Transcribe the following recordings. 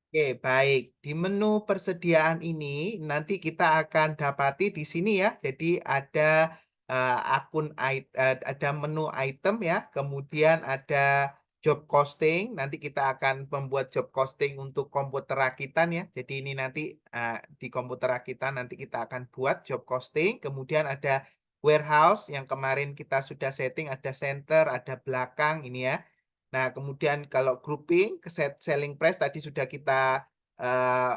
Oke, baik. Di menu persediaan ini nanti kita akan dapati di sini ya. Jadi ada ada menu item ya, kemudian ada job costing. Nanti kita akan membuat job costing untuk komputer rakitan ya. Jadi ini nanti di komputer rakitan nanti kita akan buat job costing. Kemudian ada warehouse yang kemarin kita sudah setting, ada center, ada belakang ini ya. Nah, kemudian kalau grouping, ke set selling price tadi sudah kita eh,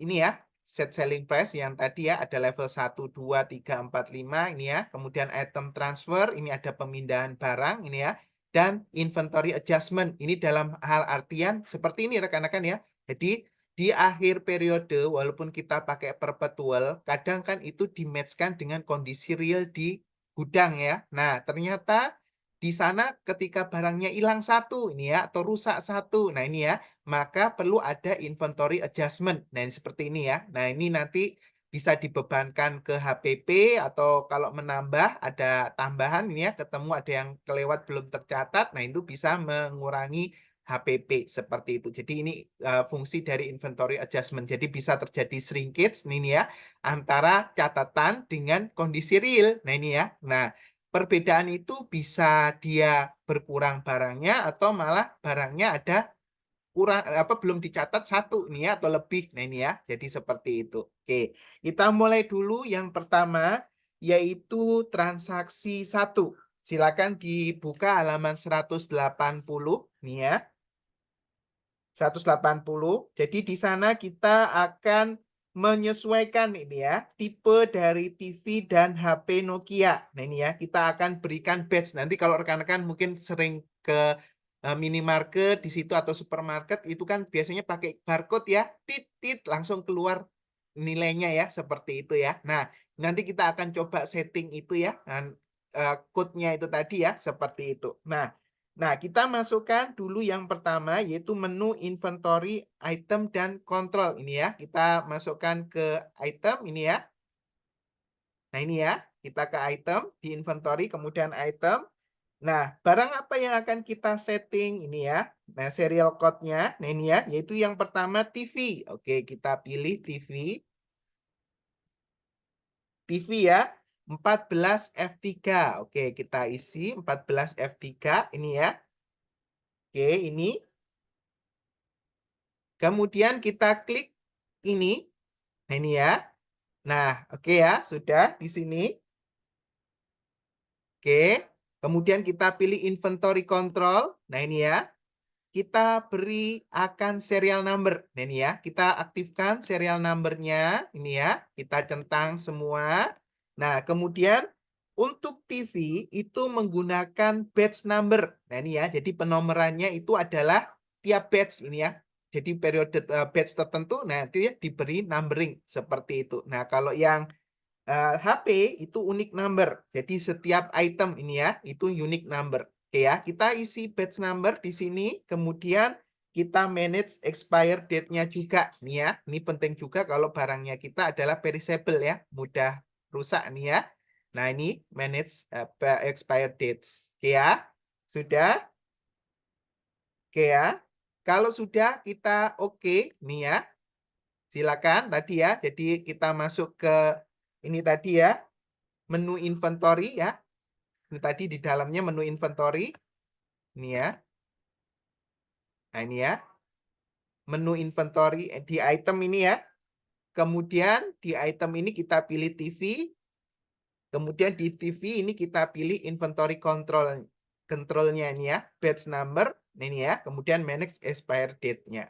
ini ya, set selling price yang tadi ya ada level 1, 2, 3, 4, 5 ini ya. Kemudian item transfer, ini ada pemindahan barang ini ya. Dan inventory adjustment, ini dalam hal artian seperti ini rekan-rekan ya. Jadi di akhir periode, walaupun kita pakai perpetual, kadang kan itu di-match-kan dengan kondisi real di gudang ya. Nah, ternyata di sana ketika barangnya hilang satu ini ya, atau rusak satu, nah ini ya, maka perlu ada inventory adjustment. Nah, ini seperti ini ya. Nah, ini nanti bisa dibebankan ke HPP atau kalau menambah ada tambahan ini ya, ketemu ada yang kelewat belum tercatat. Nah, itu bisa mengurangi HPP seperti itu. Jadi ini fungsi dari inventory adjustment. Jadi bisa terjadi shrinkage ini ya antara catatan dengan kondisi real. Nah, ini ya. Nah, perbedaan itu bisa dia berkurang barangnya atau malah barangnya ada kurang apa belum dicatat satu nih ya atau lebih. Nah ini ya. Jadi seperti itu. Oke, kita mulai dulu yang pertama yaitu transaksi satu. Silakan dibuka halaman 180 nih ya. 180. Jadi di sana kita akan menyesuaikan ini ya, tipe dari TV dan HP Nokia. Nah ini ya, kita akan berikan badge. Nanti kalau rekan-rekan mungkin sering ke minimarket di situ atau supermarket itu kan biasanya pakai barcode ya, tit tit langsung keluar nilainya ya, seperti itu ya. Nah, nanti kita akan coba setting itu ya, dan code-nya itu tadi ya, seperti itu. Nah, kita masukkan dulu yang pertama yaitu menu inventory, item, dan kontrol. Ini ya, kita masukkan ke item ini ya. Nah ini ya, kita ke item, di inventory, kemudian item. Nah, barang apa yang akan kita setting ini ya. Nah, serial code-nya, nah ini ya, yaitu yang pertama TV. Oke, kita pilih TV. TV ya, 14 F3. Oke, kita isi 14 F3 ini ya. Oke, ini. Kemudian kita klik ini. Nah, ini ya. Nah, oke ya, sudah di sini. Oke. Kemudian kita pilih inventory control. Nah, ini ya. Kita beri akan serial number. Nah, ini ya. Kita aktifkan serial number-nya. Ini ya. Kita centang semua. Nah, kemudian untuk TV itu menggunakan batch number. Nah, ini ya. Jadi penomorannya itu adalah tiap batch ini ya. Jadi periode batch tertentu, nah itu ya diberi numbering seperti itu. Nah, kalau yang HP itu unique number. Jadi setiap item ini ya, itu unique number. Oke ya, kita isi batch number di sini, kemudian kita manage expire date-nya juga. Nih ya, ini penting juga kalau barangnya kita adalah perishable ya, mudah rusak nih ya. Nah, ini manage expire dates. Oke ya, sudah? Oke ya. Kalau sudah kita oke nih ya, silakan tadi ya. Jadi kita masuk ke ini tadi ya, menu inventory ya. Ini tadi di dalamnya menu inventory. Ini ya. Nah, ini ya. Menu inventory di item ini ya. Kemudian di item ini kita pilih TV. Kemudian di TV ini kita pilih inventory control. Controlnya ini ya. Batch number. Nah, ini ya. Kemudian manage expire date-nya.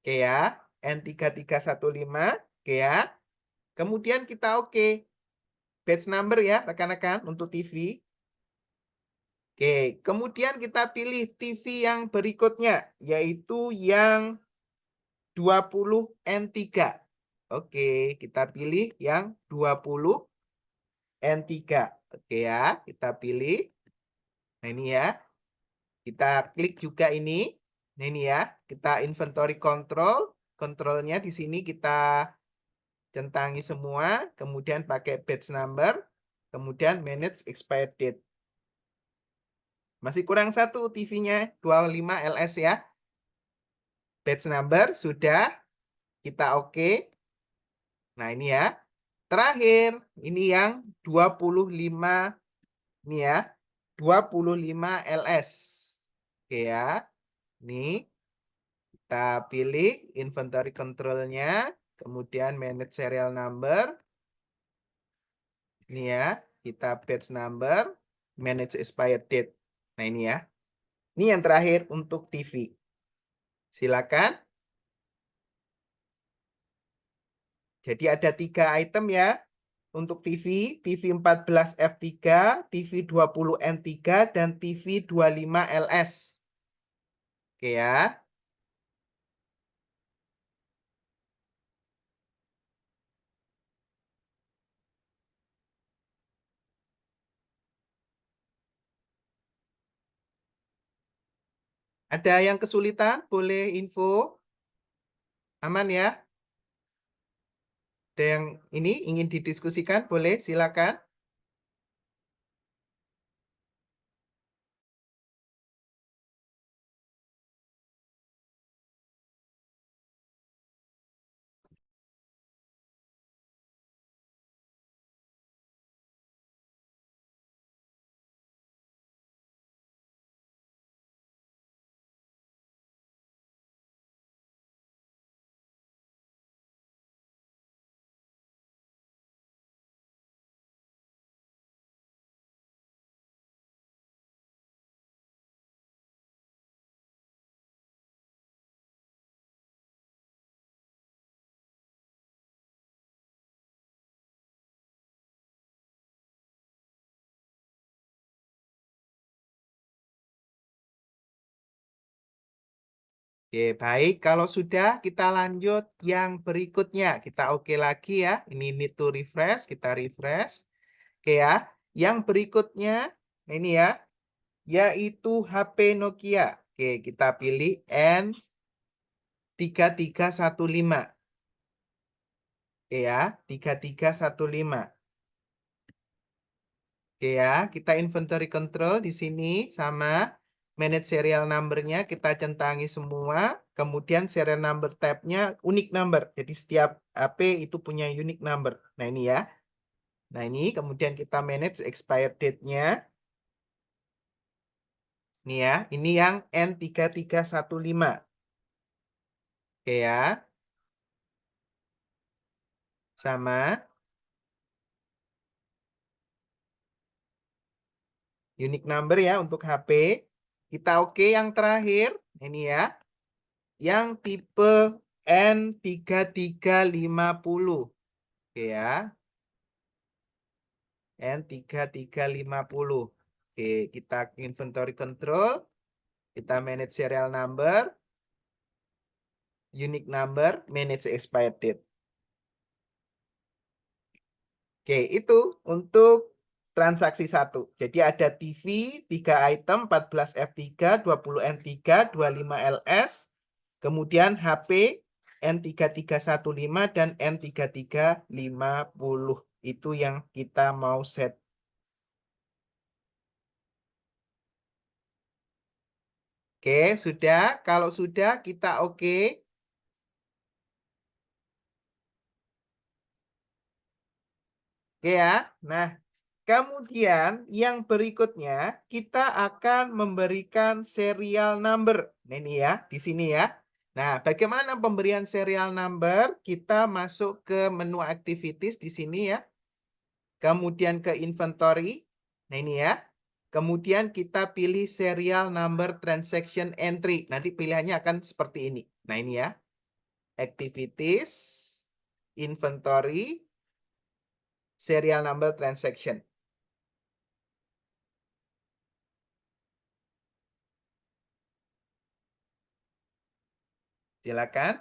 Oke ya. N3315. Oke ya. Kemudian kita oke. Batch number ya rekan-rekan untuk TV. Oke, kemudian kita pilih TV yang berikutnya, yaitu yang 20N3. Oke, kita pilih yang 20N3. Oke ya, kita pilih. Nah ini ya, kita klik juga ini. Nah ini ya, kita inventory control. Kontrolnya di sini kita centangi semua, kemudian pakai batch number, kemudian manage expired date. Masih kurang satu TV-nya, 25 LS ya. Batch number sudah kita oke. Nah, ini ya. Terakhir, ini yang 25 ini ya. 25 LS. Oke ya. Ini kita pilih inventory control-nya, kemudian manage serial number. Ini ya, kita batch number, manage expired date. Nah, ini ya. Ini yang terakhir untuk TV. Silakan. Jadi ada 3 item ya. Untuk TV, TV 14F3, TV 20N3, dan TV 25LS. Oke ya. Ada yang kesulitan? Boleh info? Aman ya? Ada yang ini ingin didiskusikan? Boleh, silakan. Oke, baik. Kalau sudah, kita lanjut yang berikutnya. Kita oke lagi ya. Ini need to refresh. Kita refresh. Oke ya. Yang berikutnya, nah ini ya, yaitu HP Nokia. Oke, kita pilih N3315. Oke ya, 3315. Oke ya, kita inventory control di sini sama manage serial number-nya kita centangi semua. Kemudian serial number tab-nya unique number. Jadi setiap HP itu punya unique number. Nah ini ya. Nah ini kemudian kita manage expired date-nya. Ini ya, ini yang N3315. Oke ya, sama unique number ya untuk HP. Kita oke yang terakhir. Ini ya, yang tipe N3350. Oke ya, N3350. Oke, kita inventory control, kita manage serial number, unique number, manage expired date. Oke, itu untuk transaksi 1. Jadi ada TV 3 item, 14F3, 20N3, 25LS, kemudian HP N3315 dan N3350. Itu yang kita mau set. Oke, sudah. Kalau sudah, kita oke. Oke ya. Nah, kemudian yang berikutnya, kita akan memberikan serial number. Nah, ini ya, di sini ya. Nah, bagaimana pemberian serial number? Kita masuk ke menu activities di sini ya. Kemudian ke inventory. Nah, ini ya. Kemudian kita pilih serial number transaction entry. Nanti pilihannya akan seperti ini. Nah, ini ya. Activities, inventory, serial number transaction. Silakan.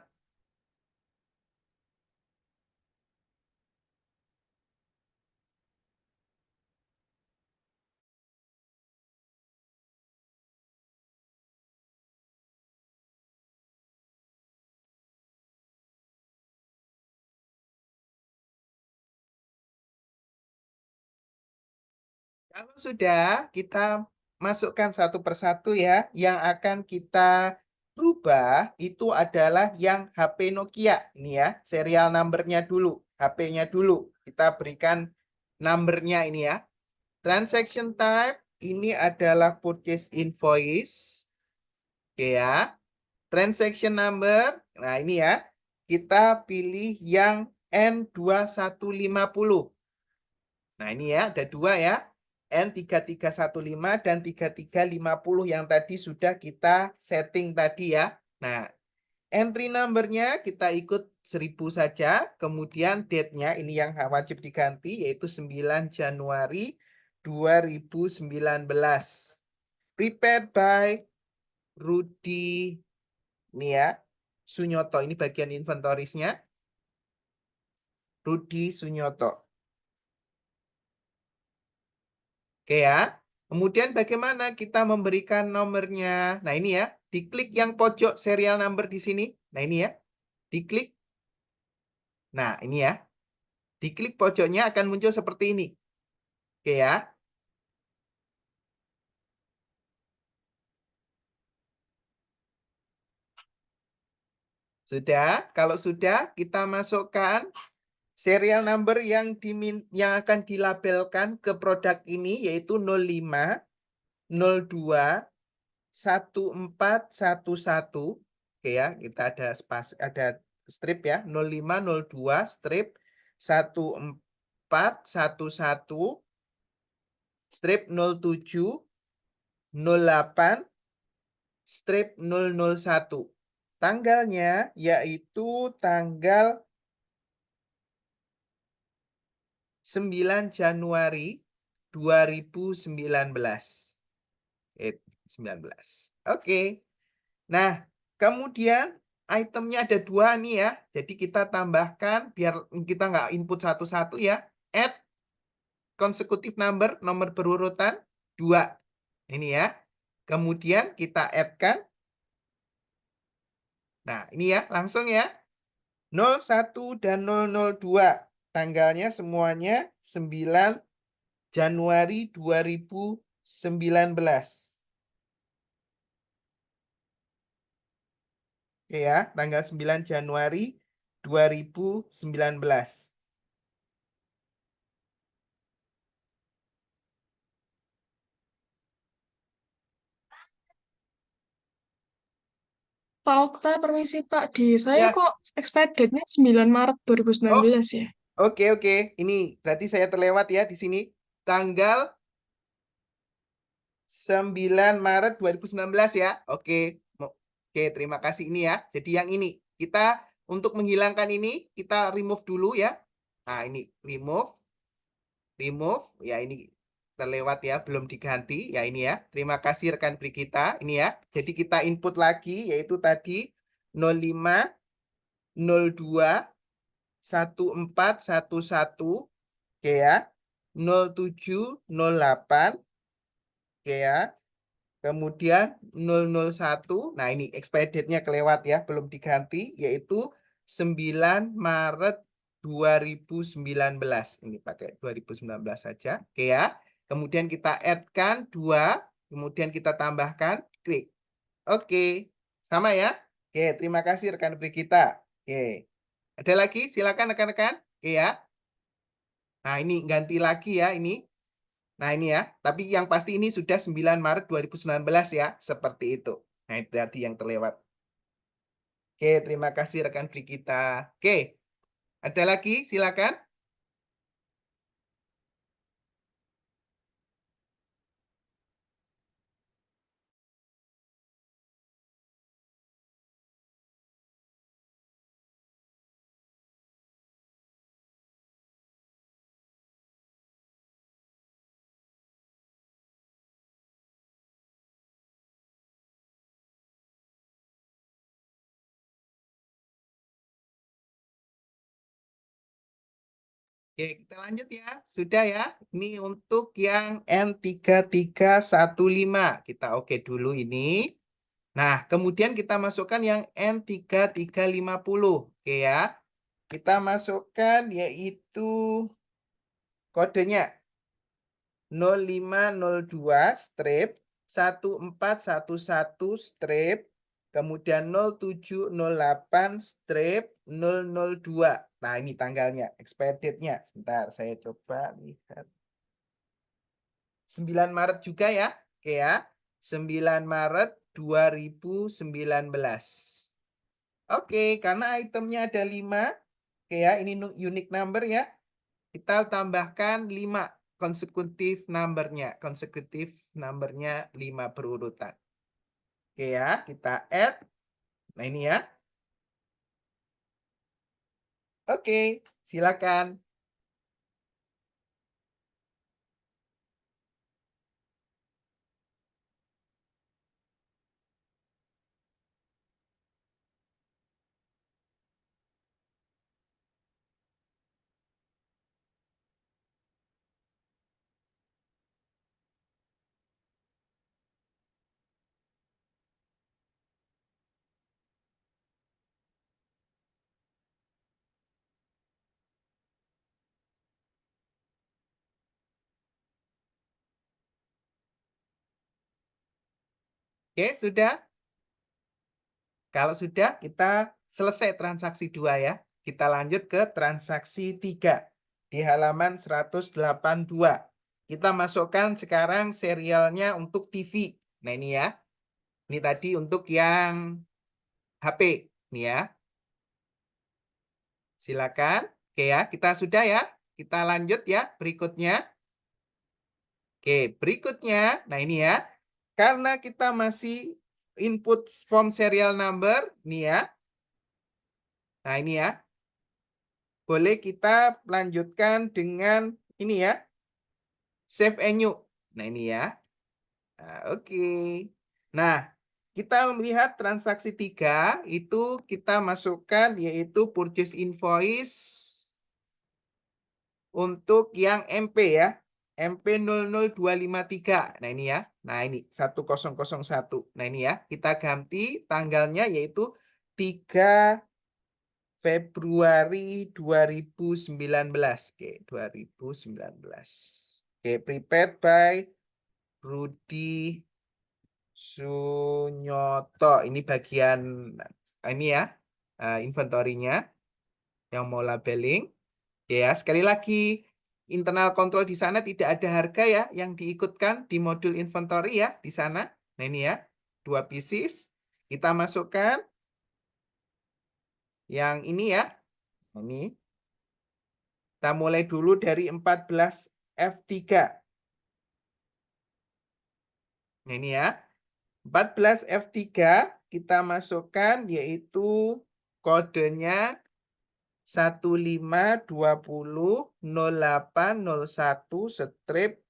Kalau sudah, kita masukkan satu persatu ya, yang akan kita berubah itu adalah yang HP Nokia. Ini ya, serial number-nya dulu, HP-nya dulu. Kita berikan number-nya ini ya. Transaction type ini adalah purchase invoice. Oke ya. Transaction number. Nah, ini ya. Kita pilih yang N2150. Nah, ini ya, ada dua ya. N3315 dan 3350 yang tadi sudah kita setting tadi ya. Nah, entry number-nya kita ikut 1000 saja. Kemudian date-nya ini yang wajib diganti yaitu 9 Januari 2019. Prepared by Rudy ini ya. Sunyoto ini bagian inventorisnya. Rudy Sunyoto. Oke ya. Kemudian bagaimana kita memberikan nomornya? Nah, ini ya. Diklik yang pojok serial number di sini. Nah, ini ya. Diklik. Nah, ini ya. Diklik pojoknya akan muncul seperti ini. Oke ya. Sudah? Kalau sudah, kita masukkan serial number yang akan dilabelkan ke produk ini yaitu 05 02 1411. Oke ya, kita ada strip ya, 0502 strip 1411 strip 07 08 strip 001. Tanggalnya yaitu tanggal 9 Januari 2019. 19. Oke. Nah, kemudian itemnya ada dua nih ya. Jadi kita tambahkan biar kita nggak input satu-satu ya. Add consecutive number, nomor berurutan 2. Ini ya. Kemudian kita add-kan. Nah, ini ya, langsung ya. 01 dan 002. Tanggalnya semuanya 9 Januari 2019. Oke ya, tanggal 9 Januari 2019. Pak Okta, permisi Pak. Di saya Ya, kok expired date-nya 9 Maret oh, 2019 ya? oke. Ini berarti saya terlewat ya di sini. Tanggal 9 Maret 2019 ya. Oke. Oke, terima kasih ini ya. Jadi yang ini, kita untuk menghilangkan ini, kita remove dulu ya. Nah, ini remove. Ya ini terlewat ya, belum diganti. Ya ini ya. Terima kasih rekan Brigita. Ini ya. Jadi kita input lagi, yaitu tadi 05 02 1411. Oke ya. 0708. Oke ya. Kemudian 001. Nah, ini expired date-nya kelewat ya, belum diganti, yaitu 9 Maret 2019. Ini pakai 2019 saja. Oke ya. Kemudian kita add-kan 2, kemudian kita tambahkan klik. Oke. Sama ya? Oke, terima kasih rekan kita. Oke. Ada lagi? Silakan rekan-rekan. Oke ya. Nah, ini ganti lagi ya ini. Nah, ini ya. Tapi yang pasti ini sudah 9 Maret 2019 ya. Seperti itu. Nah, itu tadi yang terlewat. Oke, terima kasih rekan kita. Oke, ada lagi? Silakan. Oke, kita lanjut ya. Sudah ya. Ini untuk yang N3315. Kita oke dulu ini. Nah, kemudian kita masukkan yang N3350. Oke ya. Kita masukkan yaitu kodenya 0502 strip 1411 strip kemudian 0708 strip 002. Nah, ini tanggalnya, expired date-nya. Sebentar, saya coba lihat. 9 Maret juga ya. Oke ya. 9 Maret 2019. Oke, karena itemnya ada 5. Oke ya, ini unique number ya. Kita tambahkan 5 konsekutif numbernya. Konsekutif numbernya 5 berurutan. Oke ya, kita add. Nah, ini ya. Oke, silakan. Oke, sudah? Kalau sudah, kita selesai transaksi 2 ya. Kita lanjut ke transaksi 3 di halaman 182. Kita masukkan sekarang serialnya untuk TV. Nah, ini ya. Ini tadi untuk yang HP. Ini ya. Silakan. Oke ya, kita sudah ya. Kita lanjut ya berikutnya. Oke, berikutnya. Nah, ini ya. Karena kita masih input form serial number. Ini ya. Nah, ini ya. Boleh kita lanjutkan dengan ini ya. Save and new. Nah, ini ya. Nah, oke. Nah, kita melihat transaksi 3 itu kita masukkan yaitu purchase invoice untuk yang MP ya. MP 00253. Nah, ini ya. Nah, ini 1001. Nah, ini ya. Kita ganti tanggalnya yaitu 3 Februari 2019. Oke, 2019. Oke, prepared by Rudi Sunyoto. Ini bagian ini ya, inventory-nya yang mau labeling. Ya, sekali lagi internal control di sana tidak ada harga ya yang diikutkan di modul inventory ya di sana. Nah, ini ya, 2 pieces. Kita masukkan yang ini ya. Ini kita mulai dulu dari 14 F3. Nah, ini ya. 14 F3 kita masukkan yaitu kodenya 15200801 strip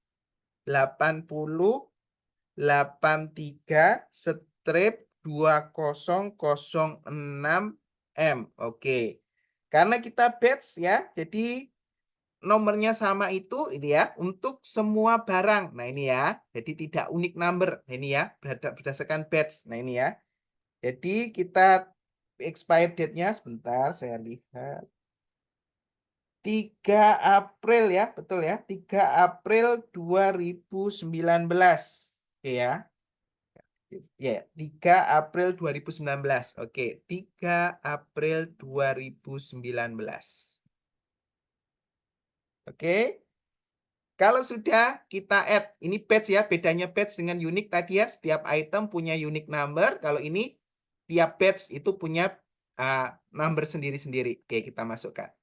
8083 strip 2006M. Oke. Karena kita batch ya, jadi nomornya sama itu ini ya untuk semua barang. Nah, ini ya. Jadi tidak unik number. Nah, ini ya berdasarkan batch. Nah, ini ya. Jadi kita expired date-nya sebentar saya lihat. 3 April ya, betul ya. 3 April 2019. Oke ya. Ya, 3 April 2019. Oke, 3 April 2019. Oke. Kalau sudah kita add, ini batch ya, bedanya batch dengan unique tadi ya, setiap item punya unique number. Kalau ini tiap batch itu punya number sendiri-sendiri. Oke, kita masukkan.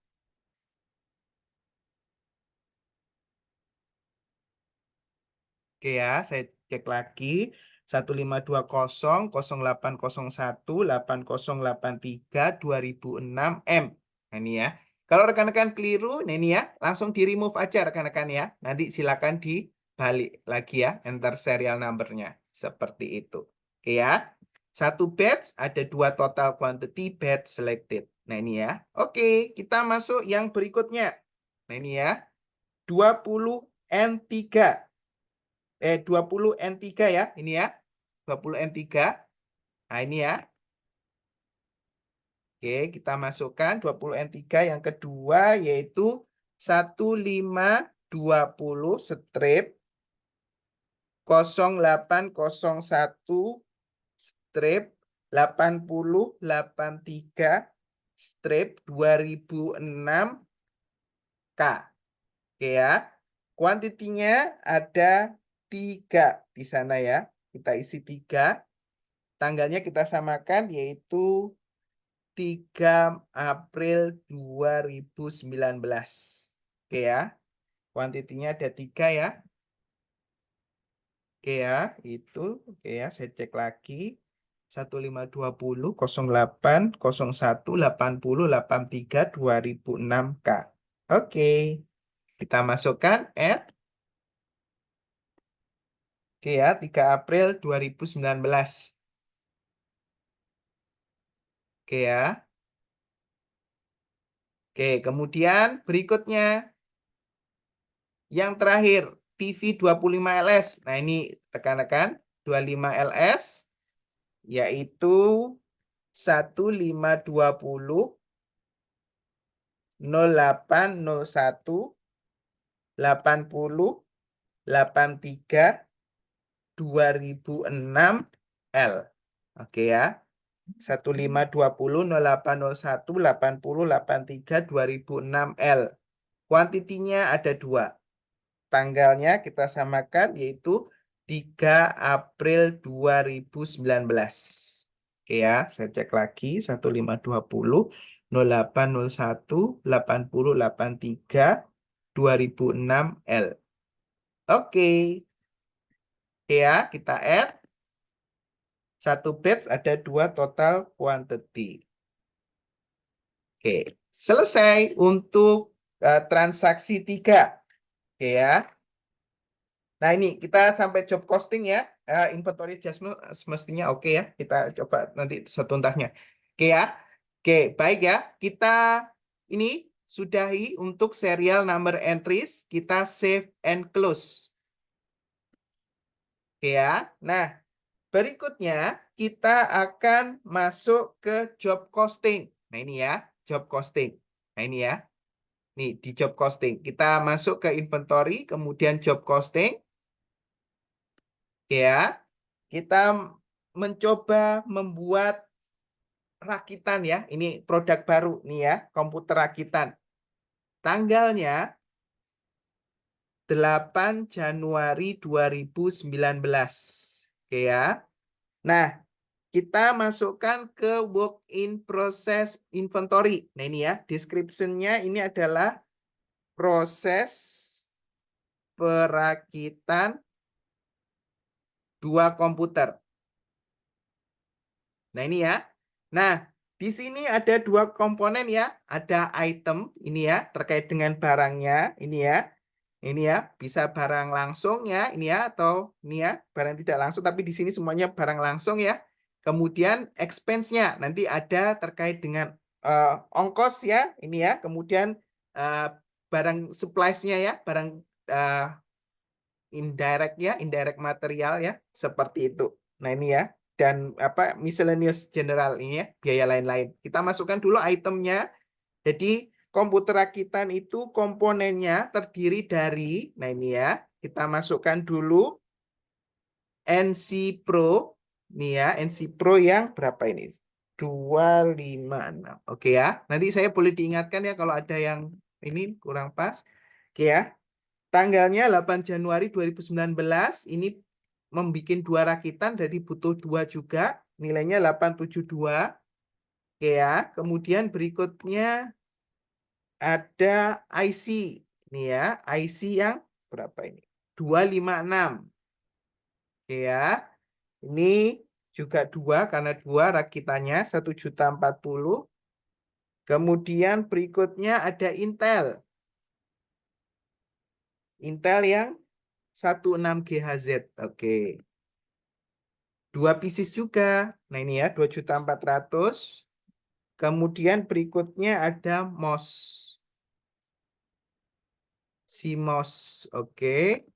Oke ya, saya cek lagi. 1520080180832006M. Nah, ini ya. Kalau rekan-rekan keliru, nah ini ya, langsung di remove aja rekan-rekan ya. Nanti silakan dibalik lagi ya, enter serial number-nya. Seperti itu. Oke ya. Satu batch ada 2 total quantity batch selected. Nah, ini ya. Oke, kita masuk yang berikutnya. Nah, ini ya. 20N3. 20 N3 ya, ini ya. 20 N3. Nah, ini ya. Oke, kita masukkan 20 N3 yang kedua yaitu 1520 strip 0801 strip 8083 strip 2006K. Oke ya. Kuantitinya ada 3 di sana ya. Kita isi 3. Tanggalnya kita samakan yaitu 3 April 2019. Oke ya. Kuantitinya ada 3 ya. Oke ya, itu. Oke ya, saya cek lagi. 1520 08 01 80 83 2006K. Oke. Kita masukkan add. Oke ya, 3 April 2019. Oke ya. Oke, kemudian berikutnya yang terakhir TV 25 LS. Nah, ini rekan-rekan 25 LS yaitu 1520 0801 80 83 2006 L. Oke ya. 1520 0801 80 83 2006 L. Kuantitinya ada 2. Tanggalnya kita samakan yaitu 3 April 2019. Oke ya, saya cek lagi 1520 0801 80 83 2006 L. Oke. Oke ya, kita add. 1 batch ada 2 total quantity. Oke, selesai untuk transaksi 3. Oke ya. Nah, ini kita sampai job costing ya. Inventory adjustment semestinya oke ya. Kita coba nanti setuntasnya. Oke ya. Oke, baik ya. Kita ini sudahi untuk serial number entries. Kita save and close. Oke ya. Nah, berikutnya kita akan masuk ke job costing. Nah, ini ya, job costing. Nah, ini ya. Nih, di job costing. Kita masuk ke inventory, kemudian job costing. Ya, kita mencoba membuat rakitan ya. Ini produk baru nih ya, komputer rakitan. Tanggalnya 8 Januari 2019. Oke ya. Nah, kita masukkan ke work in process inventory. Nah, ini ya, description-nya ini adalah proses perakitan 2 komputer. Nah, ini ya. Nah, di sini ada 2 komponen ya. Ada item ini ya, terkait dengan barangnya. Ini ya. Ini ya, bisa barang langsung ya, ini ya, atau ini ya, barang tidak langsung, tapi di sini semuanya barang langsung ya. Kemudian expense-nya nanti ada terkait dengan ongkos ya, ini ya. Kemudian barang supplies-nya ya, barang indirect ya, indirect material ya, seperti itu. Nah, ini ya. Dan apa miscellaneous general ini ya, biaya lain-lain. Kita masukkan dulu itemnya. Jadi komputer rakitan itu komponennya terdiri dari, nah ini ya, kita masukkan dulu NC Pro. Nih ya, NC Pro yang berapa ini? 256. Oke ya. Nanti saya boleh diingatkan ya kalau ada yang ini kurang pas. Oke ya. Tanggalnya 8 Januari 2019. Ini membuat 2 rakitan, jadi butuh 2 juga. Nilainya 872. Oke ya. Kemudian berikutnya ada IC. Nih ya, IC yang berapa ini? 256. Oke ya. Ini juga 2 karena 2 rakitannya 1.040.000. Kemudian berikutnya ada Intel. Intel yang 16 GHz. Oke. 2 pieces juga. Nah, ini ya 2.400.000. Kemudian berikutnya ada MOS. CMOS. Oke.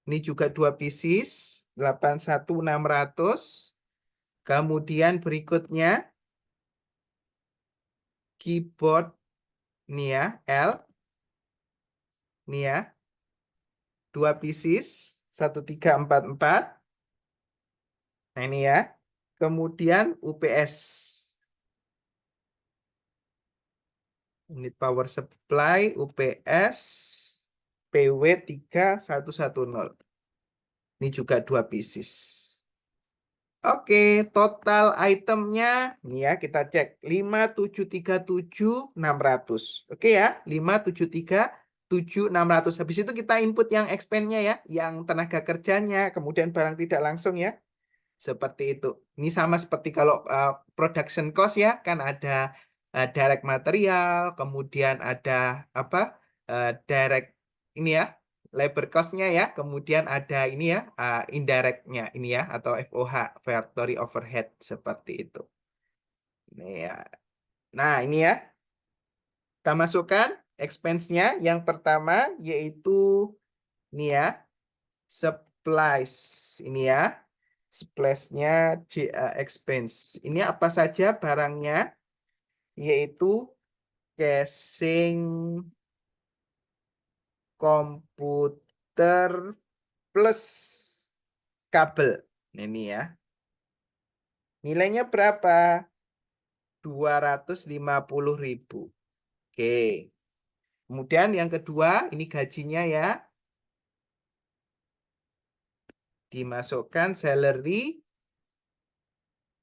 Ini juga 2 pieces. 81.600. Kemudian berikutnya keyboard nih ya, L. Nih ya. 2 pieces 1344. Nah, ini ya. kemudian UPS. Unit power supply, UPS, PW 3110. Ini juga 2 pieces. Oke, total itemnya, nih ya kita cek. 5737.600. Oke ya, 5737.600. Habis itu kita input yang expense-nya ya, yang tenaga kerjanya, kemudian barang tidak langsung ya. Seperti itu. Ini sama seperti kalau production cost ya, kan ada direct material, kemudian ada apa direct ini ya, labor cost-nya ya, kemudian ada ini ya indirect-nya ini ya, atau FOH, factory overhead seperti itu. Nih ya. Nah ini ya, kita masukkan expense-nya. Yang pertama yaitu ini ya, supplies ini ya. Supplies-nya expense. Ini apa saja barangnya? Yaitu casing komputer plus kabel. Ini ya. Nilainya berapa? 250.000. Oke. Kemudian yang kedua, ini gajinya ya. Dimasukkan salary,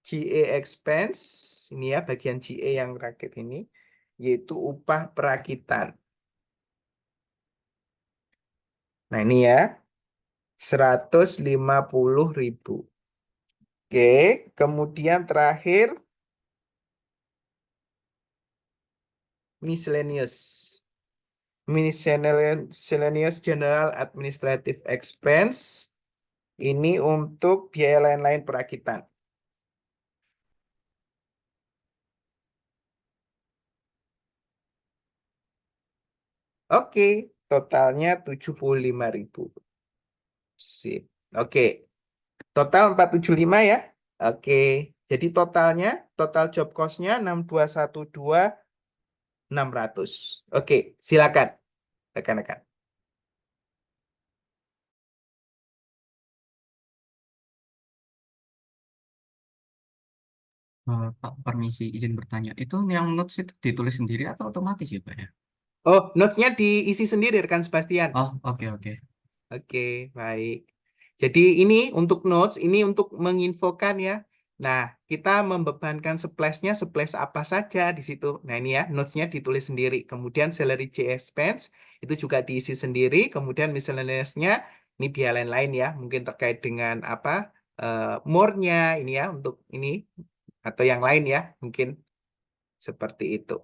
GA expense, ini ya bagian GA yang rakit ini, yaitu upah perakitan. Nah ini ya, 150.000. Oke, kemudian terakhir, miscellaneous. Miscellaneous General Administrative Expense. Ini untuk biaya lain-lain perakitan. Oke, totalnya 75.000. Sip. Oke, total 475 ya. Oke, jadi totalnya, total job cost-nya 6212.600. Oke, silakan rekan-rekan. Pak, permisi izin bertanya. Itu yang notes itu ditulis sendiri atau otomatis ya, Pak ya? Oh, notes-nya diisi sendiri rekan Sebastian. Oh, oke oke. Oke, baik. Jadi ini untuk notes, ini untuk menginfokan ya. Nah, kita membebankan splash-nya, splash apa saja di situ. Nah, ini ya, notes-nya ditulis sendiri. Kemudian salary J expense, itu juga diisi sendiri. Kemudian miscellaneous-nya, ini biaya lain-lain ya. Mungkin terkait dengan apa, more-nya ini ya, untuk ini. Atau yang lain ya, mungkin seperti itu.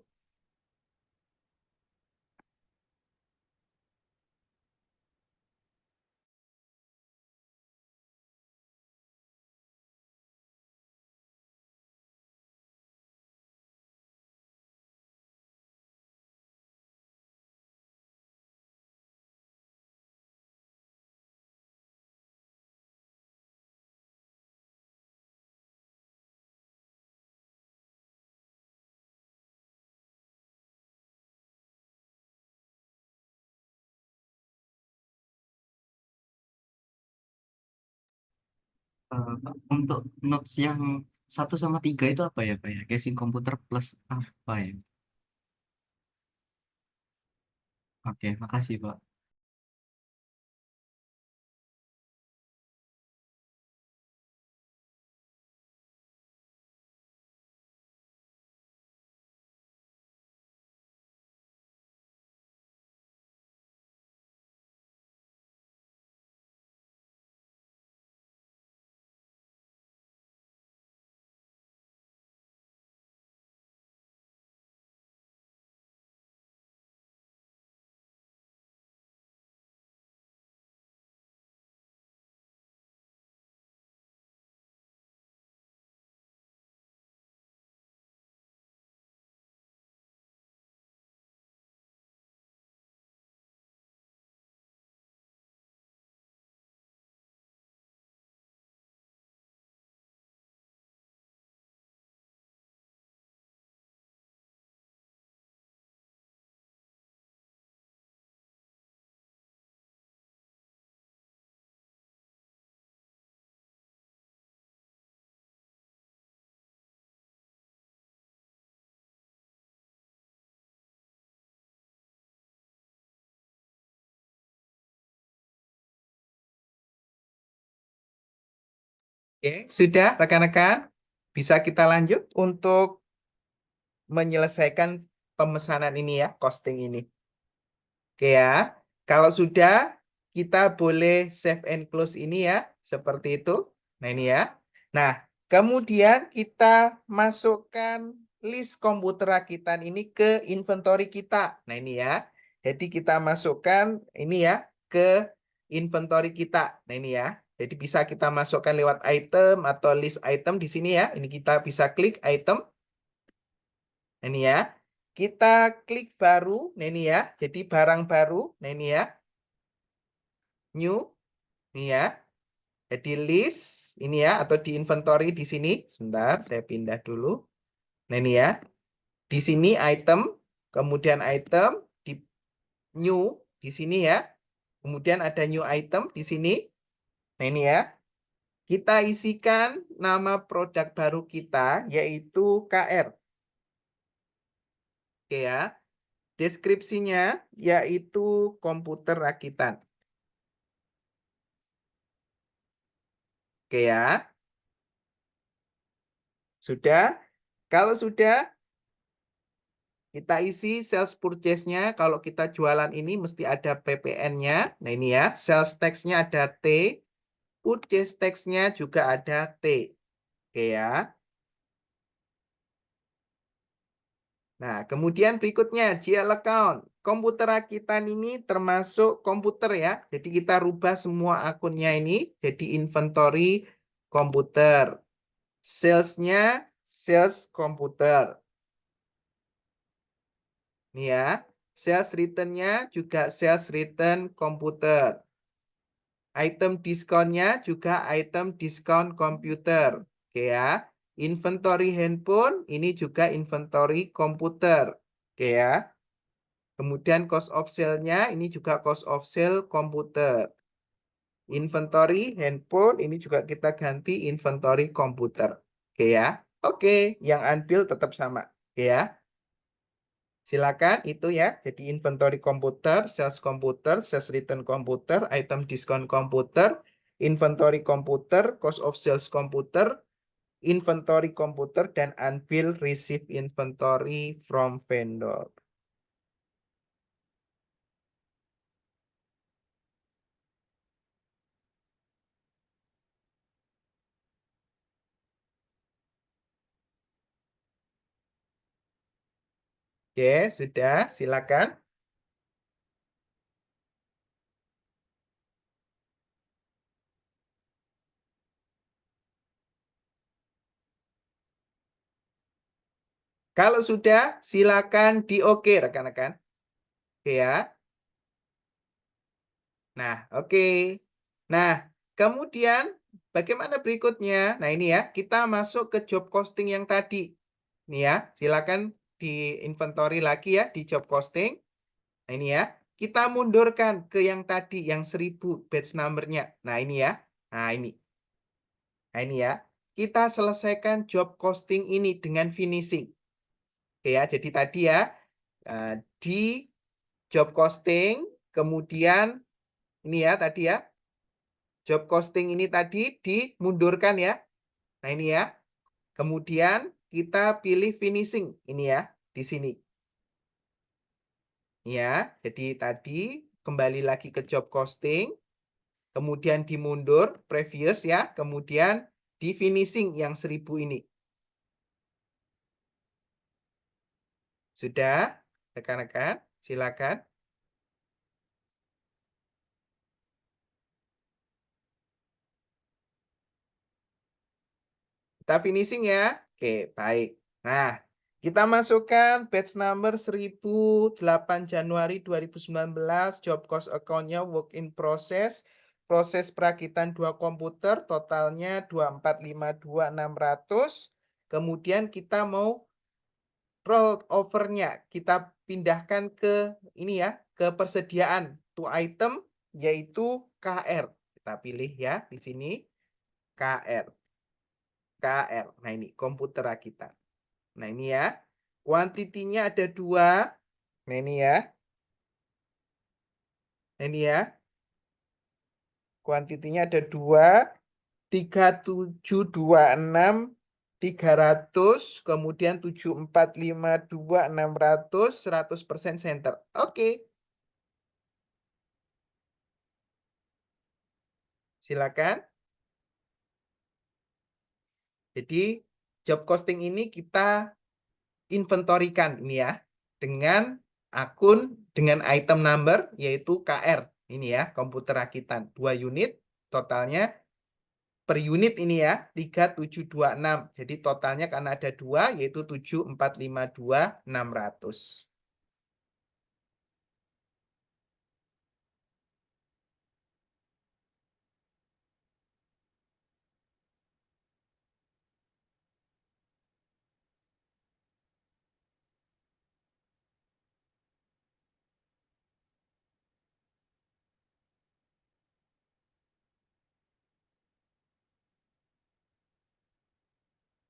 Pak, untuk notes yang 1 sama 3 itu apa ya, Pak ya? Casing komputer plus apa ya? Oke, makasih, Pak. Oke, sudah rekan-rekan? Bisa kita lanjut untuk menyelesaikan pemesanan ini ya, costing ini. Oke ya, kalau sudah kita boleh save and close ini ya, seperti itu. Nah ini ya. Nah, kemudian kita masukkan list komputer rakitan ini ke inventory kita. Nah ini ya. Jadi kita masukkan ini ya ke inventory kita. Nah ini ya. Jadi bisa kita masukkan lewat item atau list item di sini ya. Ini kita bisa klik item. Nah, ini ya. Kita klik baru. Nah ini ya. Jadi barang baru. Nah ini ya. New. Ini ya. Jadi list ini ya atau di inventory di sini. Sebentar, saya pindah dulu. Nah ini ya. Di sini item, kemudian item di new di sini ya. Kemudian ada new item di sini. Nah ini ya. Kita isikan nama produk baru kita yaitu KR. Oke ya. Deskripsinya yaitu komputer rakitan. Oke ya. Sudah? Kalau sudah, kita isi sales purchase-nya. Kalau kita jualan ini mesti ada PPN-nya. Nah ini ya, sales tax-nya ada T. Purchase tax-nya juga ada T. Oke ya. Nah, kemudian berikutnya, GL account. Komputer rakitan ini termasuk komputer ya. Jadi kita rubah semua akunnya ini jadi inventory komputer. Sales-nya sales komputer. Nih ya, sales return-nya juga sales return komputer. Item diskonnya juga item diskon komputer. Oke ya. Inventory handphone ini juga inventory komputer. Oke ya. Kemudian cost of sale-nya ini juga cost of sale komputer. Inventory handphone ini juga kita ganti inventory komputer. Oke ya. Oke, yang unbilled tetap sama. Oke ya. Silakan itu ya. Jadi inventory komputer, sales return komputer, item diskon komputer, inventory komputer, cost of sales komputer, inventory komputer, dan unbilled receive inventory from vendor. Oke, sudah. Silakan. Kalau sudah, silakan di oke rekan-rekan. Oke ya. Nah, oke. Nah, kemudian bagaimana berikutnya? Nah, ini ya, kita masuk ke job costing yang tadi. Ini ya, silakan di inventory lagi ya, di job costing. Nah, ini ya, kita mundurkan ke yang tadi, yang 1000 batch number-nya. Nah, ini ya. Nah, ini. Nah, ini ya. Kita selesaikan job costing ini dengan finishing. Oke ya, jadi tadi ya, di job costing, kemudian ini ya tadi ya, job costing ini tadi dimundurkan ya. Nah ini ya, kemudian kita pilih finishing ini ya, di sini. Ya, jadi tadi kembali lagi ke job costing, kemudian dimundur previous ya, kemudian di finishing yang 1000 ini. Sudah, rekan-rekan, silakan. Kita finishing ya. Oke, baik. Nah, kita masukkan batch number 1008 Januari 2019, job cost account-nya work in process, proses perakitan 2 komputer, totalnya 2452600. Kemudian kita mau roll over-nya, kita pindahkan ke ini ya, ke persediaan to item, yaitu KR. Kita pilih ya di sini, KR. KR. Nah ini komputer rakitan. Nah ini ya. Kuantitinya ada 2. Nah ini ya. Nah ini ya. Kuantitinya ada 2. 3726 300, kemudian 7452 600, 100% center. Oke. Silakan. Jadi job costing ini kita inventorikan ini ya dengan akun dengan item number yaitu KR ini ya, komputer rakitan 2 unit, totalnya per unit ini ya 3726. Jadi totalnya karena ada 2 yaitu 7452 600.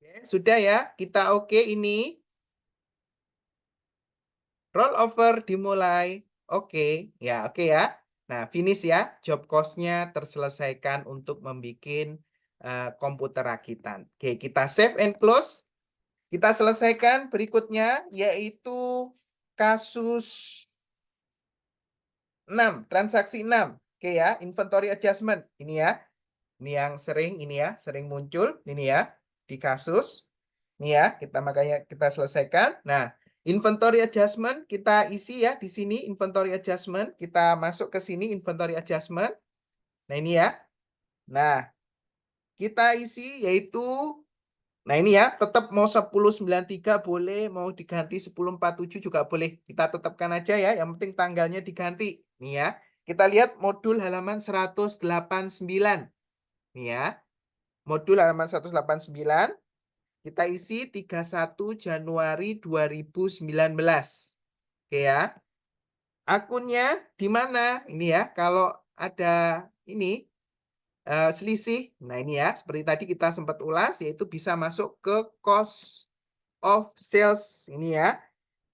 Oke, sudah ya, kita oke ini. Roll over dimulai. Oke, ya oke ya. Nah, finish ya. Job cost-nya terselesaikan untuk membuat komputer rakitan. Oke, kita save and close. Kita selesaikan berikutnya yaitu kasus 6, transaksi 6. Oke ya, inventory adjustment. Ini ya. Ini yang ini ya, sering muncul ini ya di kasus. Ini ya, makanya kita selesaikan. Nah, inventory adjustment kita isi ya di sini inventory adjustment, kita masuk ke sini inventory adjustment. Nah, ini ya. Nah, kita isi yaitu nah ini ya, tetap mau 1093 boleh, mau diganti 1047 juga boleh. Kita tetapkan aja ya, yang penting tanggalnya diganti. Nih ya, kita lihat modul halaman 189. Nih ya, modul halaman 189. Kita isi 31 Januari 2019. Oke ya. Akunnya di mana? Ini ya, kalau ada ini selisih. Nah, ini ya, seperti tadi kita sempat ulas, yaitu bisa masuk ke cost of sales. Ini ya.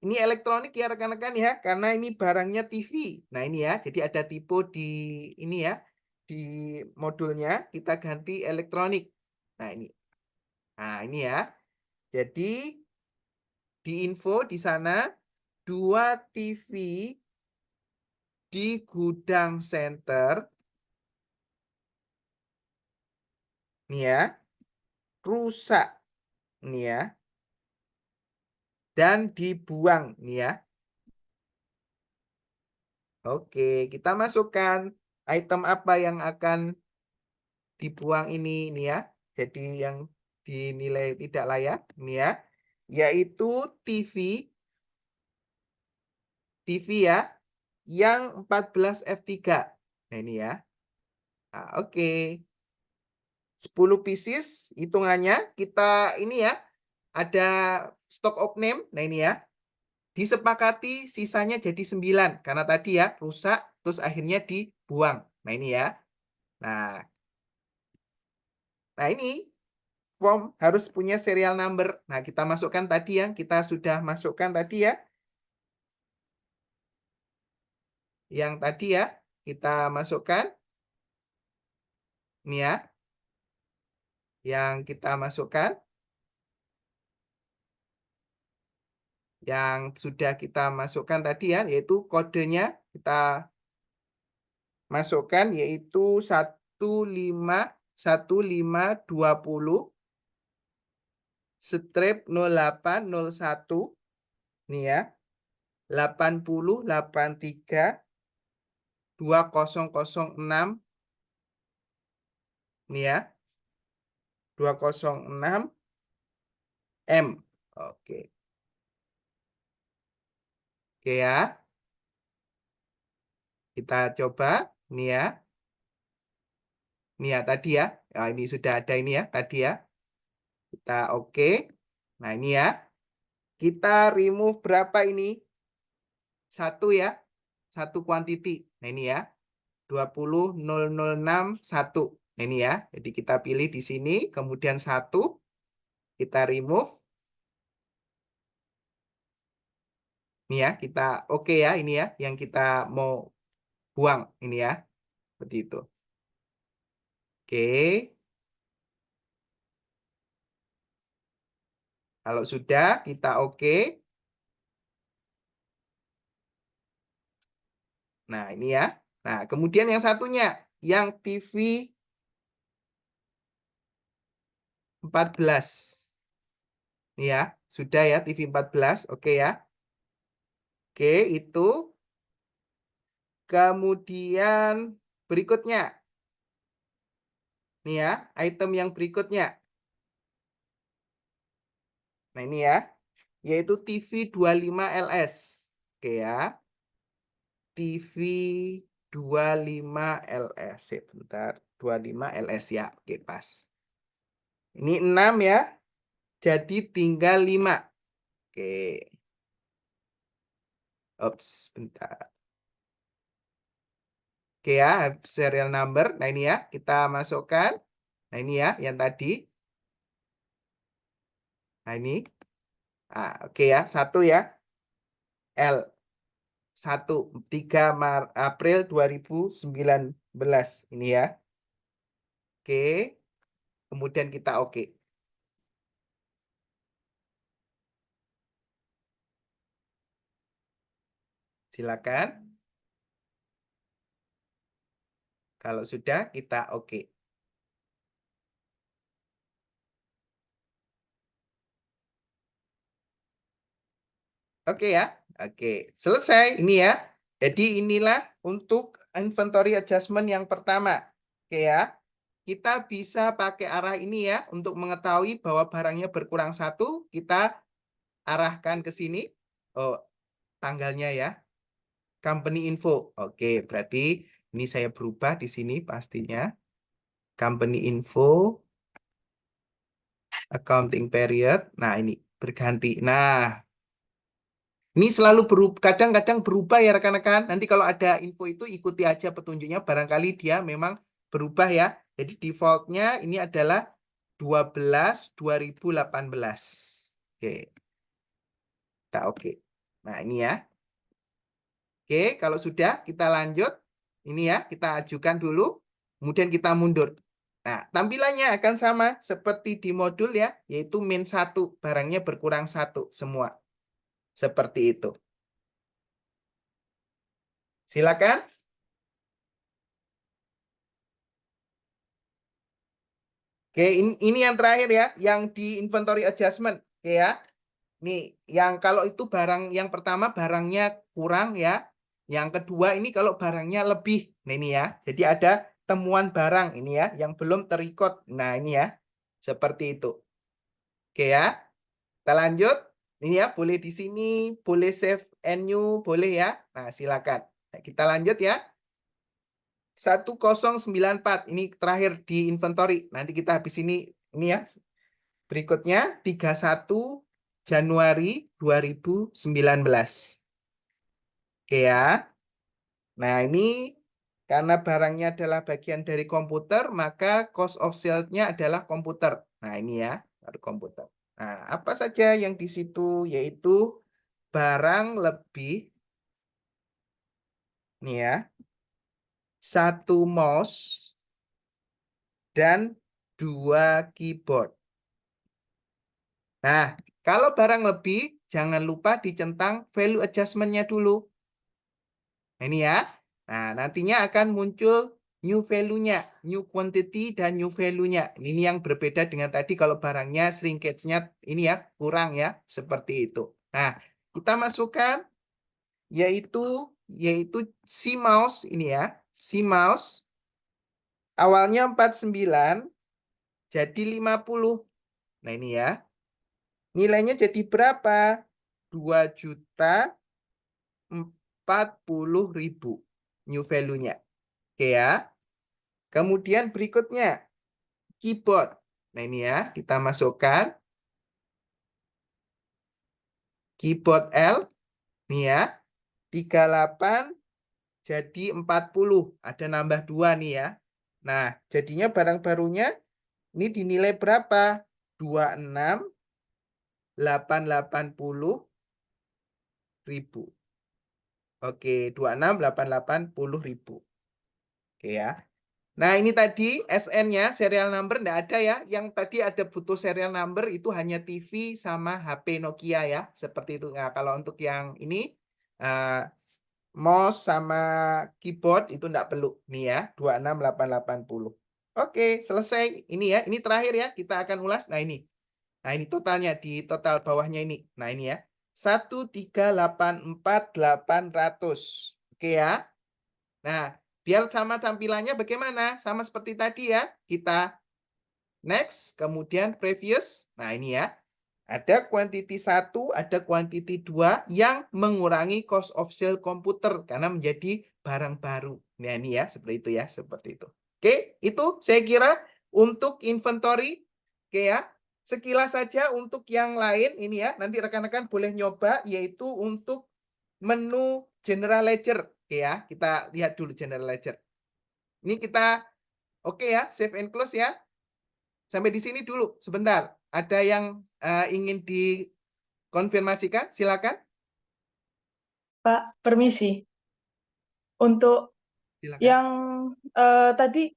Ini elektronik ya rekan-rekan ya, karena ini barangnya TV. Nah, ini ya, jadi ada tipe di ini ya, di modulnya kita ganti elektronik. Nah, ini. Nah, ini ya. Jadi di info di sana 2 TV di gudang center. Nih ya. Rusak. Nih ya. Dan dibuang nih ya. Oke, kita masukkan item apa yang akan dibuang ini ya. Jadi yang dinilai tidak layak ini ya, yaitu TV ya yang 14 F3. Nah, ini ya. Nah, oke. 10 pieces hitungannya kita ini ya. Ada stock of name. Nah, ini ya. Disepakati sisanya jadi 9 karena tadi ya rusak terus akhirnya dibuang. Nah, ini ya. Nah, ini form harus punya serial number. Nah, kita masukkan tadi ya, kita sudah masukkan tadi ya. Yang tadi ya, kita masukkan. Ini ya. Yang kita masukkan. Yang sudah kita masukkan tadi ya, yaitu kodenya kita masukkan yaitu 151520 strip 0801 nih ya 8083 2006 nih ya 206 M. Oke. Oke ya. Kita coba nih ya. Nih ya tadi ya. Nah, ini sudah ada ini ya tadi ya. Kita oke. Nah, ini ya. Kita remove berapa ini? 1 ya. 1 quantity. Nah, ini ya. 20061. Nah, ini ya. Jadi kita pilih di sini, kemudian 1 kita remove. Ini ya, kita oke ya ini ya yang kita mau buang ini ya. Seperti itu. Oke. Kalau sudah, kita oke. Nah, ini ya. Nah, kemudian yang satunya, yang TV 14. Ini ya, sudah ya TV 14. Oke ya. Oke, itu. Kemudian berikutnya. Nih ya, item yang berikutnya. Nah, ini ya. Yaitu TV 25 LS. Oke ya. TV 25 LS. Sebentar. 25 LS ya. Oke, pas. Ini 6 ya. Jadi tinggal 5. Oke. Ups, bentar. Oke ya, serial number. Nah, ini ya, kita masukkan. Nah, ini ya, yang tadi. Nah, ini. Nah, oke ya, 1 ya. L. 1. 3 April 2019. Ini ya. Oke. Kemudian kita oke. Silakan. Kalau sudah, kita oke. Oke ya. Oke, selesai ini ya. Jadi inilah untuk inventory adjustment yang pertama. Oke ya. Kita bisa pakai arah ini ya untuk mengetahui bahwa barangnya berkurang 1. Kita arahkan ke sini. Oh, tanggalnya ya. Company info. Oke, berarti ini saya berubah di sini pastinya. Company info. Accounting period. Nah, ini berganti. Nah, ini selalu berubah, kadang-kadang berubah ya rekan-rekan. Nanti kalau ada info itu ikuti aja petunjuknya. Barangkali dia memang berubah ya. Jadi defaultnya ini adalah 12/2018. Oke. Kita oke. Nah, ini ya. Oke, kalau sudah kita lanjut. Ini ya, kita ajukan dulu. Kemudian kita mundur. Nah, tampilannya akan sama seperti di modul ya, yaitu min 1. Barangnya berkurang 1 semua. Seperti itu. Silakan. Oke, ini yang terakhir ya, yang di inventory adjustment. Oke ya. Nih, yang kalau itu barang yang pertama barangnya kurang ya. Yang kedua ini kalau barangnya lebih. Nah, ini ya. Jadi ada temuan barang ini ya yang belum terikot. Nah, ini ya. Seperti itu. Oke ya. Kita lanjut. Ini ya, boleh di sini, boleh save and new, boleh ya. Nah, silakan. Nah, kita lanjut ya. 1094. Ini terakhir di inventory. Nanti kita habis ini ya. Berikutnya 31 Januari 2019. Oke ya. Nah, ini karena barangnya adalah bagian dari komputer, maka cost of sales-nya adalah komputer. Nah, ini ya, baru komputer. Nah, apa saja yang di situ? Yaitu barang lebih, nih ya, 1 mouse dan 2 keyboard. Nah, kalau barang lebih, jangan lupa dicentang value adjustment-nya dulu. Nah, ini ya. Nah, nantinya akan muncul new value-nya, new quantity dan new value-nya. Ini yang berbeda dengan tadi kalau barangnya shrinkage-nya ini ya, kurang ya, seperti itu. Nah, kita masukkan yaitu si mouse ini ya. Si mouse awalnya 49 jadi 50. Nah, ini ya. Nilainya jadi berapa? 2.040.000 new value-nya. Oke ya. Kemudian berikutnya keyboard. Nah, ini ya, kita masukkan keyboard L. Nih ya. 38 jadi 40. Ada nambah 2 nih ya. Nah, jadinya barang barunya ini dinilai berapa? 26.880.000. Oke, 26.880.000. Oke ya. Nah, ini tadi SN-nya, serial number enggak ada ya. Yang tadi ada butuh serial number itu hanya TV sama HP Nokia ya. Seperti itu. Nah, kalau untuk yang ini mouse sama keyboard itu enggak perlu. Nih ya, 26880. Oke, selesai. Ini ya, ini terakhir ya. Kita akan ulas. Nah, ini. Nah, ini totalnya di total bawahnya ini. Nah, ini ya. 1384800. Oke ya. Nah, biar sama tampilannya bagaimana? Sama seperti tadi ya. Kita next, kemudian previous. Nah, ini ya. Ada quantity 1, ada quantity 2 yang mengurangi cost of sale komputer karena menjadi barang baru. Nah, ini ya, seperti itu ya, seperti itu. Oke, itu saya kira untuk inventory. Oke ya. Sekilas saja untuk yang lain ini ya. Nanti rekan-rekan boleh nyoba yaitu untuk menu general ledger. Oke ya, kita lihat dulu general ledger. Ini kita oke ya, save and close ya. Sampai di sini dulu sebentar. Ada yang ingin dikonfirmasikan? Silakan. Pak, permisi. Untuk Silakan. yang tadi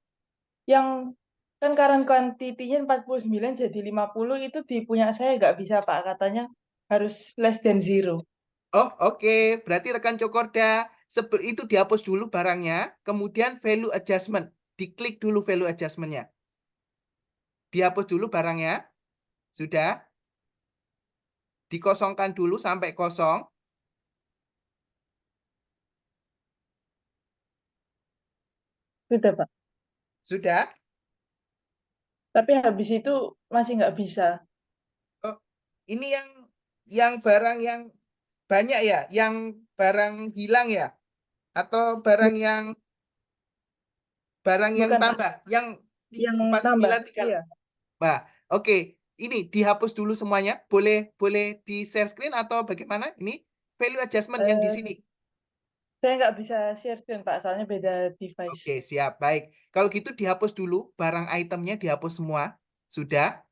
yang kan current quantity-nya 49 jadi 50 itu di punya saya nggak bisa Pak, katanya harus less than zero. Oh, oke. Berarti rekan Cokorda itu dihapus dulu barangnya, kemudian value adjustment. Diklik dulu value adjustment-nya. Dihapus dulu barangnya. Sudah. Dikosongkan dulu sampai kosong. Sudah Pak. Sudah. Tapi habis itu masih nggak bisa. Oh, ini yang barang yang banyak ya, yang barang hilang ya, atau barang yang Bukan Pak, tambah, yang yang nambah. 4930. Iya. Nah, oke. Ini dihapus dulu semuanya. Boleh di share screen atau bagaimana? Ini value adjustment yang di Eh, sini. saya nggak bisa share screen Pak, soalnya beda device. Oke, siap. Baik. Kalau gitu dihapus dulu, barang itemnya dihapus semua. Sudah?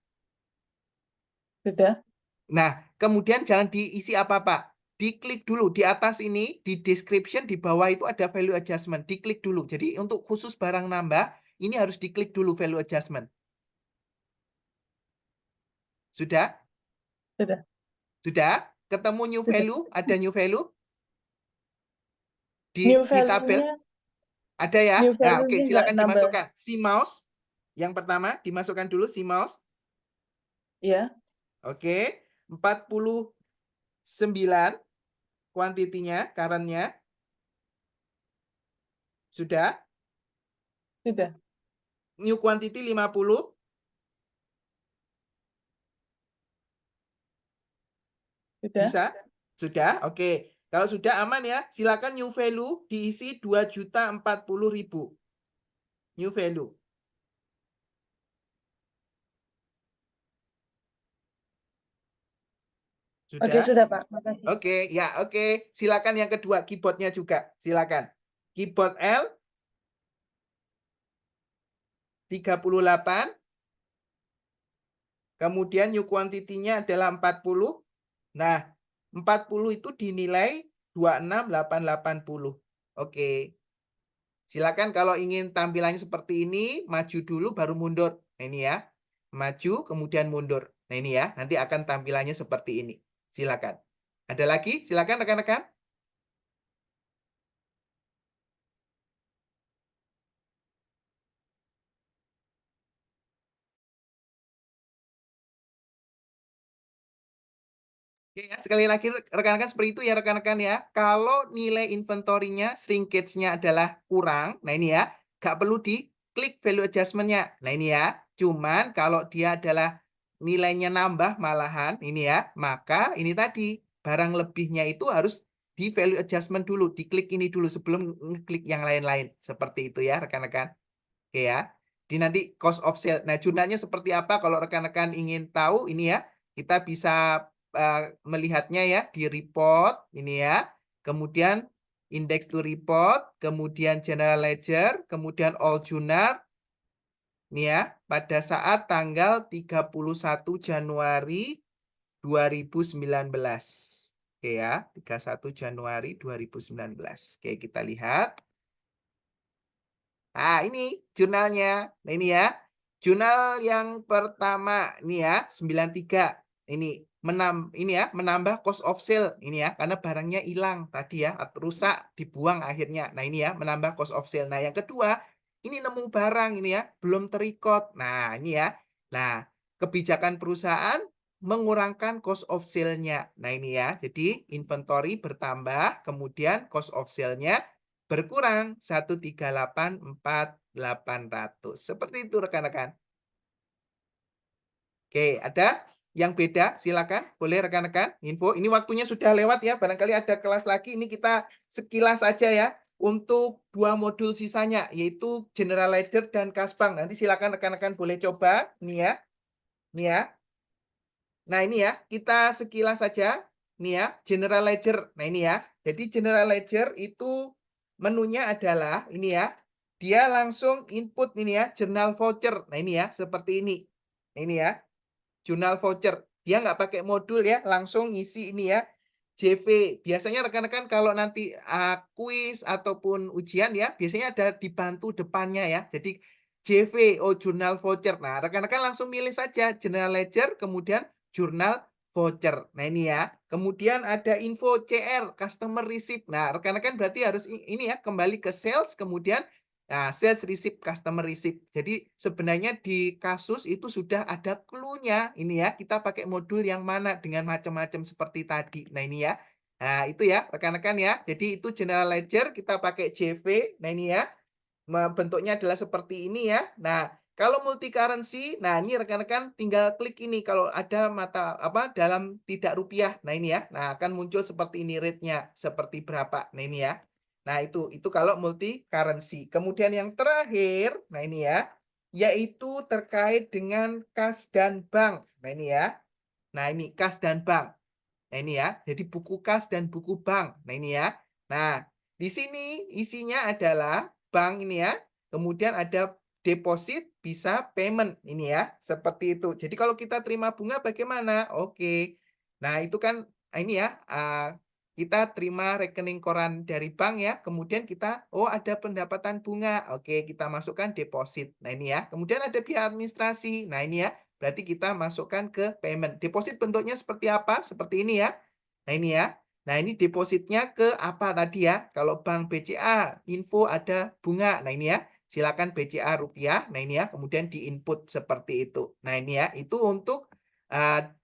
Sudah? Nah, kemudian jangan diisi apa-apa. Diklik dulu di atas ini, di description di bawah itu ada value adjustment. Diklik dulu. Jadi untuk khusus barang nambah, ini harus diklik dulu value adjustment. Sudah? Sudah. Sudah? Ketemu new Sudah. value? Ada new value? New Di tabel? value-nya, Ada ya? new Nah, oke, value-nya nggak silakan nambah. dimasukkan. Si mouse. Yang pertama, dimasukkan dulu si mouse. Iya. Oke. 49 kuantitinya, current-nya. Sudah? Sudah. New quantity 50. Sudah. Bisa? Sudah? Oke. Kalau sudah aman ya, silakan new value diisi 2.040.000. New value. Oke, Sudah? sudah Pak. Makasih. Oke, ya oke. Silakan yang kedua, keyboardnya juga. Silakan. Keyboard L 38. Kemudian new quantity-nya adalah 40. Nah, 40 itu dinilai 26880. Oke. Silakan kalau ingin tampilannya seperti ini, maju dulu baru mundur. Nah, ini ya. Maju kemudian mundur. Nah, ini ya. Nanti akan tampilannya seperti ini. Silakan. Ada lagi? Silakan rekan-rekan. Oke ya, sekali lagi rekan-rekan seperti itu ya rekan-rekan ya. Kalau nilai inventory-nya, shrinkage-nya adalah kurang, nah ini ya, nggak perlu diklik value adjustment-nya. Nah ini ya, cuman kalau dia adalah nilainya nambah malahan, ini ya, maka ini tadi, barang lebihnya itu harus di value adjustment dulu, diklik ini dulu sebelum ngeklik yang lain-lain. Seperti itu ya rekan-rekan. Oke ya. Di nanti cost of sale. Nah, jurnalnya seperti apa kalau rekan-rekan ingin tahu ini ya, kita bisa melihatnya ya di report ini ya. Kemudian index to report, kemudian general ledger, kemudian all journal. Ini ya, pada saat tanggal 31 Januari 2019. Oke ya, 31 Januari 2019. Oke, kita lihat. Nah, ini jurnalnya. Nah, ini ya. Jurnal yang pertama ini ya, 93. Ini menambah cost of sale ini ya, karena barangnya hilang tadi ya, rusak, dibuang akhirnya. Nah, ini ya, menambah cost of sale. Nah, yang kedua, ini nemu barang ini ya, belum terrecord. Nah, ini ya. Nah, kebijakan perusahaan mengurangkan cost of sale-nya. Nah, ini ya. Jadi, inventory bertambah, kemudian cost of sale-nya berkurang 138.4.800. Seperti itu rekan-rekan. Oke, ada yang beda? Silakan, boleh rekan-rekan info. Ini waktunya sudah lewat ya. Barangkali ada kelas lagi. Ini kita sekilas saja ya untuk 2 modul sisanya, yaitu General Ledger dan Kasbank. Nanti silakan rekan-rekan boleh coba. Ini ya. Ini ya. Nah, ini ya, kita sekilas saja. Ini ya, General Ledger. Nah, ini ya. Jadi General Ledger itu menunya adalah ini ya. Dia langsung input ini ya, jurnal voucher. Nah, ini ya, seperti ini. Nah, ini ya, jurnal voucher. Dia nggak pakai modul ya, langsung ngisi ini ya. JV. Biasanya rekan-rekan kalau nanti kuis ataupun ujian ya, biasanya ada dibantu depannya ya. Jadi JV, jurnal voucher. Nah, rekan-rekan langsung milih saja General Ledger, kemudian jurnal voucher. Nah, ini ya. Kemudian ada info CR, customer receipt. Nah, rekan-rekan berarti harus ini ya, kembali ke sales, kemudian sales receipt, customer receipt. Jadi sebenarnya di kasus itu sudah ada clue-nya. Ini ya, kita pakai modul yang mana dengan macam-macam seperti tadi. Nah, ini ya. Nah, itu ya, rekan-rekan ya. Jadi itu General Ledger, kita pakai JV. Nah, ini ya. Bentuknya adalah seperti ini ya. Nah, kalau multi currency, nah ini rekan-rekan tinggal klik ini kalau ada mata dalam tidak rupiah. Nah, ini ya. Nah, akan muncul seperti ini rate-nya, seperti berapa. Nah, ini ya. Nah, itu kalau multi currency. Kemudian yang terakhir, nah ini ya, yaitu terkait dengan kas dan bank. Nah, ini ya. Nah, ini kas dan bank. Nah, ini ya. Jadi buku kas dan buku bank. Nah, ini ya. Nah, di sini isinya adalah bank ini ya. Kemudian ada deposit, bisa payment ini ya. Seperti itu. Jadi kalau kita terima bunga bagaimana? Oke. Nah, itu kan ini ya. Kita terima rekening koran dari bank ya. Kemudian kita, ada pendapatan bunga. Oke, kita masukkan deposit. Nah, ini ya. Kemudian ada biaya administrasi. Nah, ini ya. Berarti kita masukkan ke payment. Deposit bentuknya seperti apa? Seperti ini ya. Nah, ini ya. Nah, ini depositnya ke apa tadi ya? Kalau bank BCA, info ada bunga. Nah, ini ya. Silakan BCA rupiah. Nah, ini ya. Kemudian diinput seperti itu. Nah, ini ya. Itu untuk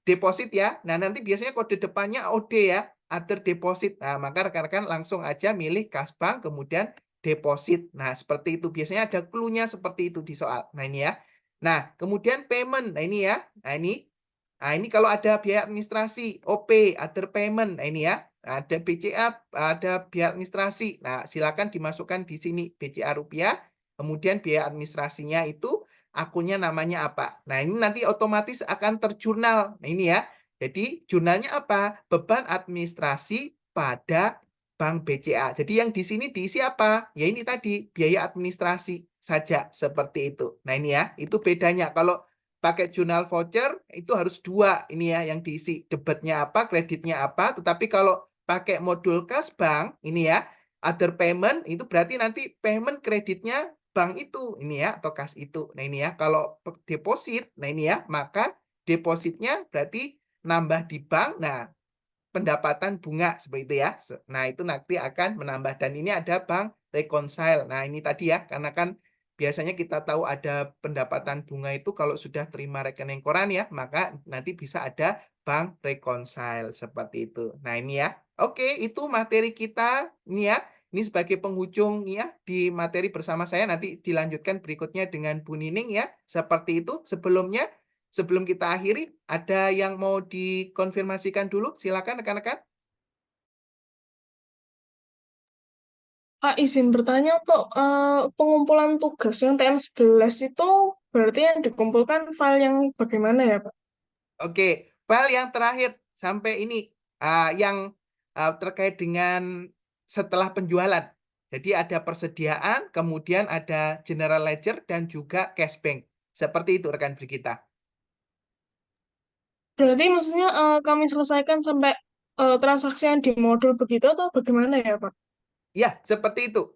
deposit ya. Nah, nanti biasanya kode depannya OD ya. Other deposit. Nah, maka rekan-rekan langsung aja milih Kasbank, kemudian deposit. Nah, seperti itu. Biasanya ada clue-nya seperti itu di soal. Nah, ini ya. Nah, kemudian payment. Nah, ini ya. Nah, ini kalau ada biaya administrasi, OP, other payment. Nah, ini ya. Ada BCA, ada biaya administrasi. Nah, silakan dimasukkan di sini BCA rupiah. Kemudian biaya administrasinya itu akunnya namanya apa. Nah, ini nanti otomatis akan terjurnal. Nah, ini ya. Jadi, jurnalnya apa? Beban administrasi pada Bank BCA. Jadi yang di sini diisi apa? Ya ini tadi, biaya administrasi saja seperti itu. Nah, ini ya, itu bedanya. Kalau pakai jurnal voucher itu harus 2 ini ya yang diisi. Debitnya apa, kreditnya apa. Tetapi kalau pakai modul kas bank ini ya, other payment itu berarti nanti payment kreditnya bank itu ini ya atau kas itu. Nah, ini ya, kalau deposit, nah ini ya, maka depositnya berarti nambah di bank. Nah, pendapatan bunga seperti itu ya. Nah, itu nanti akan menambah dan ini ada bank reconcile. Nah, ini tadi ya, karena kan biasanya kita tahu ada pendapatan bunga itu kalau sudah terima rekening koran ya, maka nanti bisa ada bank reconcile seperti itu. Nah, ini ya. Oke, itu materi kita ini ya. Ini sebagai penghujung ya di materi bersama saya, nanti dilanjutkan berikutnya dengan Bu Nining ya. Seperti itu. Sebelum kita akhiri, ada yang mau dikonfirmasikan dulu? Silakan rekan-rekan. Pak, izin bertanya untuk pengumpulan tugas yang TM11 itu berarti yang dikumpulkan file yang bagaimana ya, Pak? Oke, file yang terakhir sampai ini yang terkait dengan setelah penjualan. Jadi ada persediaan, kemudian ada general ledger dan juga cash bank. Seperti itu rekan Brigita. Berarti maksudnya kami selesaikan sampai transaksi yang di modul begitu atau bagaimana ya, Pak? Ya, seperti itu.